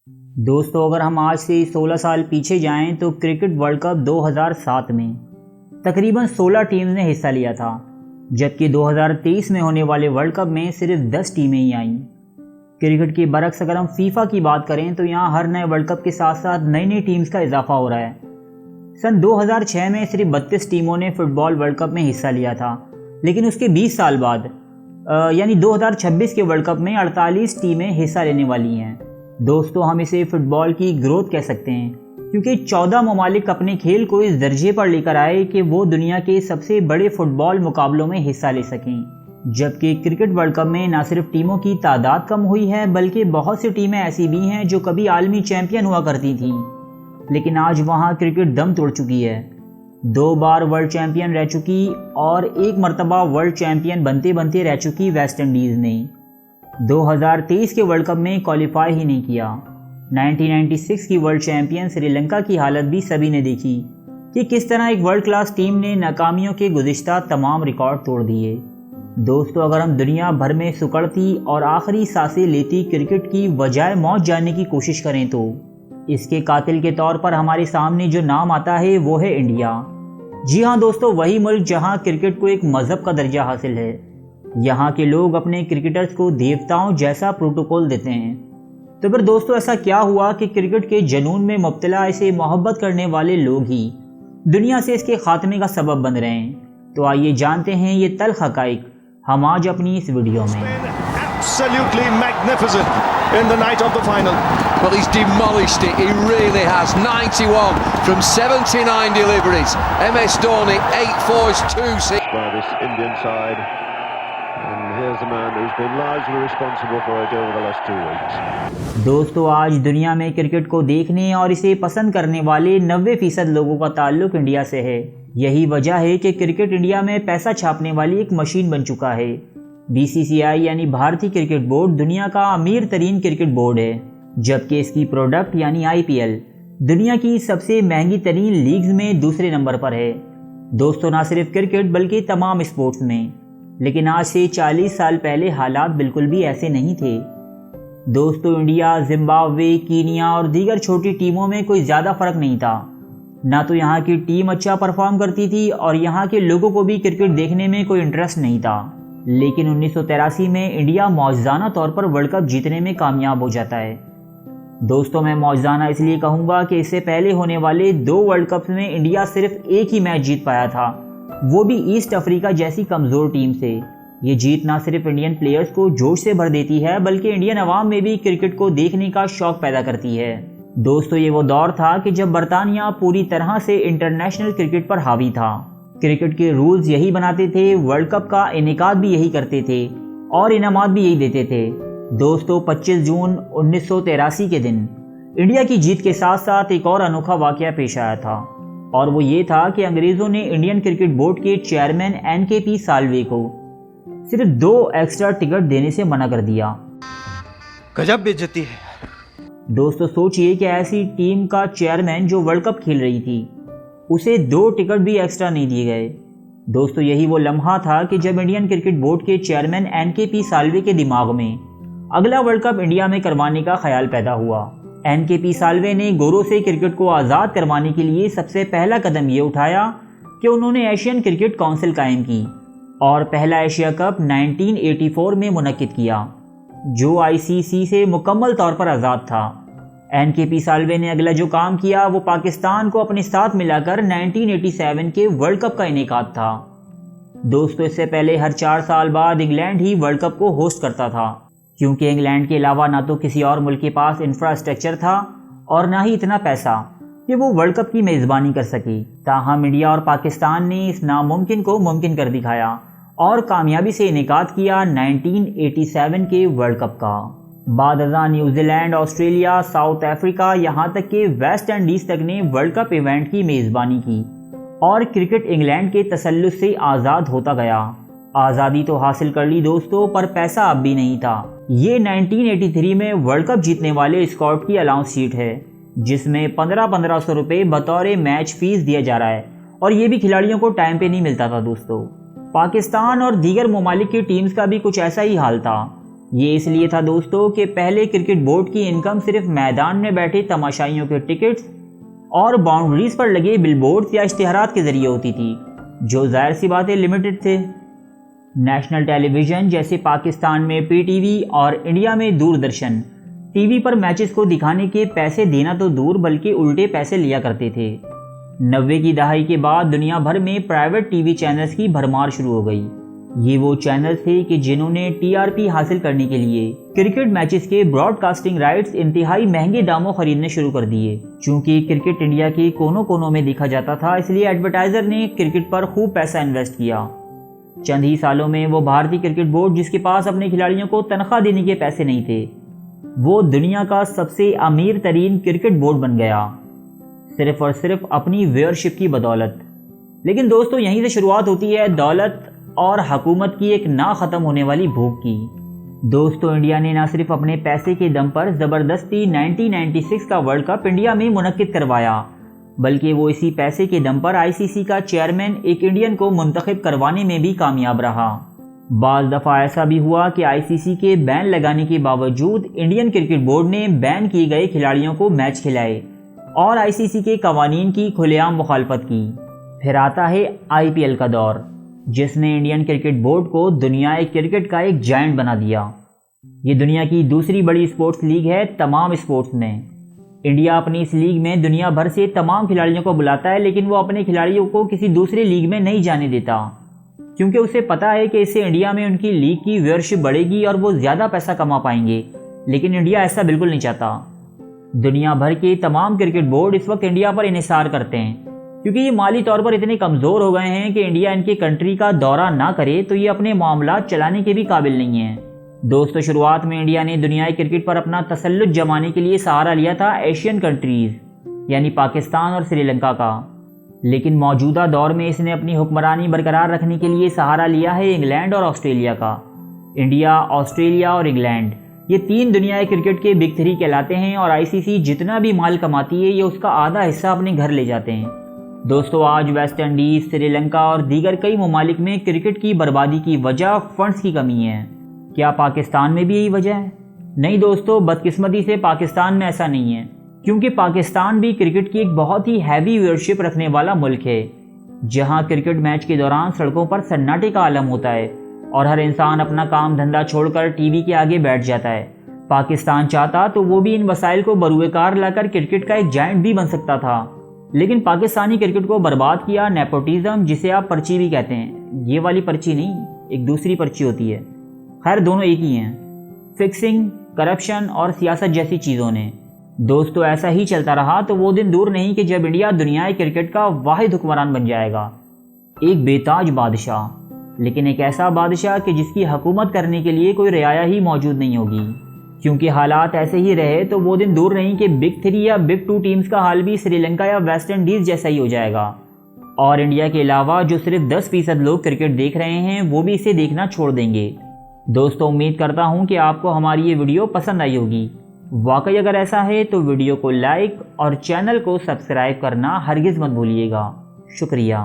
دوستو اگر ہم آج سے 16 سال پیچھے جائیں تو کرکٹ ورلڈ کپ 2007 میں تقریباً 16 ٹیمز نے حصہ لیا تھا، جبکہ 2023 میں ہونے والے ورلڈ کپ میں صرف 10 ٹیمیں ہی آئیں۔ کرکٹ کے برعکس اگر ہم فیفا کی بات کریں تو یہاں ہر نئے ورلڈ کپ کے ساتھ ساتھ نئی ٹیمز کا اضافہ ہو رہا ہے۔ سن 2006 میں صرف 32 ٹیموں نے فٹ بال ورلڈ کپ میں حصہ لیا تھا، لیکن اس کے 20 سال بعد یعنی 2026 کے ورلڈ کپ میں 48 ٹیمیں حصہ لینے والی ہیں۔ دوستو ہم اسے فٹ بال کی گروتھ کہہ سکتے ہیں، کیونکہ 14 ممالک اپنے کھیل کو اس درجے پر لے کر آئے کہ وہ دنیا کے سب سے بڑے فٹ بال مقابلوں میں حصہ لے سکیں۔ جبکہ کرکٹ ورلڈ کپ میں نہ صرف ٹیموں کی تعداد کم ہوئی ہے، بلکہ بہت سی ٹیمیں ایسی بھی ہیں جو کبھی عالمی چیمپئن ہوا کرتی تھیں، لیکن آج وہاں کرکٹ دم توڑ چکی ہے۔ 2 بار ورلڈ چیمپئن رہ چکی اور 1 مرتبہ ورلڈ چیمپئن بنتے رہ چکی ویسٹ انڈیز نے 2023 کے ورلڈ کپ میں کوالیفائی ہی نہیں کیا۔ 1996 کی ورلڈ چیمپئن سری لنکا کی حالت بھی سبھی نے دیکھی کہ کس طرح ایک ورلڈ کلاس ٹیم نے ناکامیوں کے گزشتہ تمام ریکارڈ توڑ دیے۔ دوستو اگر ہم دنیا بھر میں سکڑتی اور آخری سانسیں لیتی کرکٹ کی وجہ موت جاننے کی کوشش کریں تو اس کے قاتل کے طور پر ہمارے سامنے جو نام آتا ہے وہ ہے انڈیا۔ جی ہاں دوستو، وہی ملک جہاں کرکٹ کو ایک مذہب کا درجہ حاصل ہے۔ یہاں کے لوگ اپنے کرکٹرز کو دیوتاؤں جیسا پروٹوکول دیتے ہیں۔ تو پھر دوستو ایسا کیا ہوا کہ کرکٹ کے جنون میں مبتلا اسے محبت کرنے والے لوگ ہی دنیا سے اس کے خاتمے کا سبب بن رہے ہیں؟ تو آئیے جانتے ہیں یہ تلخ حقائق ہم آج اپنی اس ویڈیو میں۔ Absolutely magnificent in the night of the final. Well, he's demolished it. He really has. 91 from 79 deliveries. MS Dhoni 8 fours 2 6. By this Indian side. And here's the man who's been largely responsible for it over the last 2 weeks. دوستو آج دنیا میں cricket کو دیکھنے اور اسے پسند کرنے والے 90% لوگوں کا تعلق انڈیا سے ہے۔ یہی وجہ ہے کہ کرکٹ انڈیا میں پیسہ چھاپنے والی ایک مشین بن چکا ہے۔ BCCI یعنی بھارتی کرکٹ بورڈ دنیا کا امیر ترین کرکٹ بورڈ ہے، جبکہ اس کی پروڈکٹ یعنی IPL دنیا کی سب سے مہنگی ترین لیگز میں دوسرے نمبر پر ہے۔ دوستو نہ صرف کرکٹ بلکہ تمام اسپورٹس میں، لیکن آج سے 40 سال پہلے حالات بالکل بھی ایسے نہیں تھے۔ دوستو انڈیا، زمبابوے، کینیا اور دیگر چھوٹی ٹیموں میں کوئی زیادہ فرق نہیں تھا۔ نہ تو یہاں کی ٹیم اچھا پرفارم کرتی تھی اور یہاں کے لوگوں کو بھی کرکٹ دیکھنے میں کوئی انٹرسٹ نہیں تھا، لیکن 1983 میں انڈیا معجزانہ طور پر ورلڈ کپ جیتنے میں کامیاب ہو جاتا ہے۔ دوستو میں معجزانہ اس لیے کہوں گا کہ اس سے پہلے ہونے والے 2 ورلڈ کپس میں انڈیا صرف ایک ہی میچ جیت پایا تھا، وہ بھی ایسٹ افریقہ جیسی کمزور ٹیم سے۔ یہ جیت نہ صرف انڈین پلیئرز کو جوش سے بھر دیتی ہے بلکہ انڈین عوام میں بھی کرکٹ کو دیکھنے کا شوق پیدا کرتی ہے۔ دوستو یہ وہ دور تھا کہ جب برطانیہ پوری طرح سے انٹرنیشنل کرکٹ پر حاوی تھا۔ کرکٹ کے رولز یہی بناتے تھے، ورلڈ کپ کا انعقاد بھی یہی کرتے تھے اور انعامات بھی یہی دیتے تھے۔ دوستو 25 جون 1983 کے دن انڈیا کی جیت کے ساتھ ساتھ ایک اور انوکھا واقعہ پیش آیا تھا، اور وہ یہ تھا کہ انگریزوں نے انڈین کرکٹ بورڈ کے چیئرمین NKP سالوے کو صرف 2 ایکسٹرا ٹکٹ دینے سے منع کر دیا۔ گجب بےعزتی ہے۔ دوستو سوچئے کہ ایسی ٹیم کا چیئرمین جو ورلڈ کپ کھیل رہی تھی اسے 2 ٹکٹ بھی ایکسٹرا نہیں دیے گئے۔ دوستو یہی وہ لمحہ تھا کہ جب انڈین کرکٹ بورڈ کے چیئرمین NKP سالوے کے دماغ میں اگلا ورلڈ کپ انڈیا میں کروانے کا خیال پیدا ہوا۔ NKP سالوے نے گوروں سے کرکٹ کو آزاد کروانے کے لیے سب سے پہلا قدم یہ اٹھایا کہ انہوں نے ایشین کرکٹ کونسل قائم کی اور پہلا ایشیا کپ 1984 میں منعقد کیا، جو ICC سے مکمل طور پر آزاد تھا۔ NKP سالوے نے اگلا جو کام کیا وہ پاکستان کو اپنے ساتھ ملا کر 1987 کے ورلڈ کپ کا انعقاد تھا۔ دوستو اس سے پہلے ہر 4 سال بعد انگلینڈ ہی ورلڈ کپ کو ہوسٹ کرتا تھا، کیونکہ انگلینڈ کے علاوہ نہ تو کسی اور ملک کے پاس انفراسٹرکچر تھا اور نہ ہی اتنا پیسہ کہ وہ ورلڈ کپ کی میزبانی کر سکے۔ تاہم انڈیا اور پاکستان نے اس ناممکن کو ممکن کر دکھایا اور کامیابی سے انعقاد کیا 1987 کے ورلڈ کپ کا۔ بعد ازاں New Zealand, Australia, South Africa, یہاں تک کہ ویسٹ انڈیز تک نے ورلڈ کپ ایونٹ کی میزبانی کی اور کرکٹ انگلینڈ کے تسلط سے آزاد ہوتا گیا۔ آزادی تو حاصل کر لی دوستو، پر پیسہ اب بھی نہیں تھا۔ یہ 1983 میں ورلڈ کپ جیتنے والے اسکواڈ کی الاؤنس شیٹ ہے، جس میں 1500 روپے بطور میچ فیس دیا جا رہا ہے، اور یہ بھی کھلاڑیوں کو ٹائم پہ نہیں ملتا تھا دوستو۔ پاکستان اور دیگر ممالک کی ٹیمز کا بھی کچھ ایسا ہی حال تھا۔ یہ اس لیے تھا دوستو کہ پہلے کرکٹ بورڈ کی انکم صرف میدان میں بیٹھے تماشائیوں کے ٹکٹس اور باؤنڈریز پر لگے بل بورڈز یا اشتہارات کے ذریعے ہوتی تھی، جو ظاہر سی باتیں لمیٹڈ تھے۔ نیشنل ٹیلی ویژن جیسے پاکستان میں پی ٹی وی اور انڈیا میں دوردرشن ٹی وی پر میچز کو دکھانے کے پیسے دینا تو دور بلکہ الٹے پیسے لیا کرتے تھے۔ 90 کی دہائی کے بعد دنیا بھر میں پرائیویٹ ٹی وی چینلز کی بھرمار شروع ہو گئی۔ یہ وہ چینلز تھے کہ جنہوں نے ٹی آر پی حاصل کرنے کے لیے کرکٹ میچز کے براڈ کاسٹنگ رائٹس انتہائی مہنگے داموں خریدنے شروع کر دیے۔ چونکہ کرکٹ انڈیا کے کونوں کونوں میں دیکھا جاتا تھا، اس لیے ایڈورٹائزر نے کرکٹ پر خوب پیسہ انویسٹ کیا۔ چند ہی سالوں میں وہ بھارتی کرکٹ بورڈ، جس کے پاس اپنے کھلاڑیوں کو تنخواہ دینے کے پیسے نہیں تھے، وہ دنیا کا سب سے امیر ترین کرکٹ بورڈ بن گیا، صرف اور صرف اپنی ویئرشپ کی بدولت۔ لیکن دوستو یہیں سے شروعات ہوتی ہے دولت اور حکومت کی ایک نہ ختم ہونے والی بھوک کی۔ دوستو انڈیا نے نہ صرف اپنے پیسے کے دم پر زبردستی 1996 کا ورلڈ کپ انڈیا میں منعقد کروایا، بلکہ وہ اسی پیسے کے دم پر آئی سی سی کا چیئرمین ایک انڈین کو منتخب کروانے میں بھی کامیاب رہا۔ بعض دفعہ ایسا بھی ہوا کہ آئی سی سی کے بین لگانے کے باوجود انڈین کرکٹ بورڈ نے بین کیے گئے کھلاڑیوں کو میچ کھلائے اور آئی سی سی کے قوانین کی کھلے عام مخالفت کی۔ پھر آتا ہے آئی پی ایل کا دور، جس نے انڈین کرکٹ بورڈ کو دنیائے کرکٹ کا ایک جائنٹ بنا دیا۔ یہ دنیا کی دوسری بڑی اسپورٹس لیگ ہے تمام اسپورٹس میں۔ انڈیا اپنی اس لیگ میں دنیا بھر سے تمام کھلاڑیوں کو بلاتا ہے، لیکن وہ اپنے کھلاڑیوں کو کسی دوسری لیگ میں نہیں جانے دیتا، کیونکہ اسے پتا ہے کہ اس سے انڈیا میں ان کی لیگ کی ویئرشپ بڑھے گی اور وہ زیادہ پیسہ کما پائیں گے۔ لیکن انڈیا ایسا بالکل نہیں چاہتا۔ دنیا بھر کے تمام کرکٹ بورڈ اس وقت انڈیا پر انحصار کرتے ہیں، کیونکہ یہ مالی طور پر اتنے کمزور ہو گئے ہیں کہ انڈیا ان کے کنٹری کا دورہ نہ کرے تو یہ اپنے معاملات چلانے کے بھی قابل نہیں ہیں۔ دوستو شروعات میں انڈیا نے دنیائے کرکٹ پر اپنا تسلط جمانے کے لیے سہارا لیا تھا ایشین کنٹریز یعنی پاکستان اور سری لنکا کا، لیکن موجودہ دور میں اس نے اپنی حکمرانی برقرار رکھنے کے لیے سہارا لیا ہے انگلینڈ اور آسٹریلیا کا۔ انڈیا، آسٹریلیا اور انگلینڈ یہ تین دنیائے کرکٹ کے بگ تھری کہلاتے ہیں، اور آئی سی سی جتنا بھی مال کماتی ہے یہ اس کا آدھا حصہ اپنے گھر لے جاتے ہیں۔ دوستو آج ویسٹ انڈیز، سری لنکا اور دیگر کئی ممالک میں کرکٹ کی بربادی کی وجہ فنڈز کی کمی ہے۔ کیا پاکستان میں بھی یہی وجہ ہے؟ نہیں دوستو، بدقسمتی سے پاکستان میں ایسا نہیں ہے، کیونکہ پاکستان بھی کرکٹ کی ایک بہت ہی ہیوی ویئرشپ رکھنے والا ملک ہے، جہاں کرکٹ میچ کے دوران سڑکوں پر سناٹے کا عالم ہوتا ہے اور ہر انسان اپنا کام دھندا چھوڑ کر ٹی وی کے آگے بیٹھ جاتا ہے۔ پاکستان چاہتا تو وہ بھی ان وسائل کو بروئے کار لا کر کرکٹ کا ایک جائنٹ بھی بن سکتا تھا، لیکن پاکستانی کرکٹ کو برباد کیا نیپوٹزم، جسے آپ پرچی بھی کہتے ہیں۔ یہ والی پرچی نہیں، ایک دوسری پرچی ہوتی ہے، خیر دونوں ایک ہی ہیں، فکسنگ، کرپشن اور سیاست جیسی چیزوں نے۔ دوستو ایسا ہی چلتا رہا تو وہ دن دور نہیں کہ جب انڈیا دنیائے کرکٹ کا واحد حکمران بن جائے گا، ایک بے تاج بادشاہ، لیکن ایک ایسا بادشاہ کہ جس کی حکومت کرنے کے لیے کوئی رعایا ہی موجود نہیں ہوگی، کیونکہ حالات ایسے ہی رہے تو وہ دن دور نہیں کہ بگ تھری یا بگ ٹو ٹیمز کا حال بھی سری لنکا یا ویسٹ انڈیز جیسا ہی ہو جائے گا، اور انڈیا کے علاوہ جو صرف 10% لوگ کرکٹ دیکھ رہے ہیں وہ بھی اسے دیکھنا چھوڑ دیں گے۔ دوستو امید کرتا ہوں کہ آپ کو ہماری یہ ویڈیو پسند آئی ہوگی۔ واقعی اگر ایسا ہے تو ویڈیو کو لائک اور چینل کو سبسکرائب کرنا ہرگز مت بھولیے گا۔ شکریہ۔